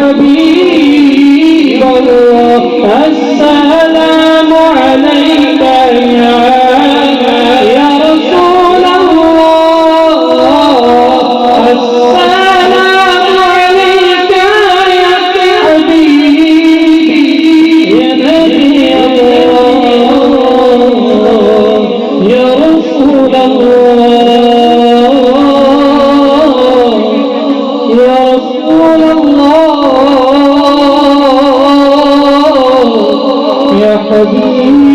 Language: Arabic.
حبيب الله السلام عليك يا رسول الله السلام عليك يا حبيبي يا نبي الله يا رسول الله يا رسول الله يا حبيبي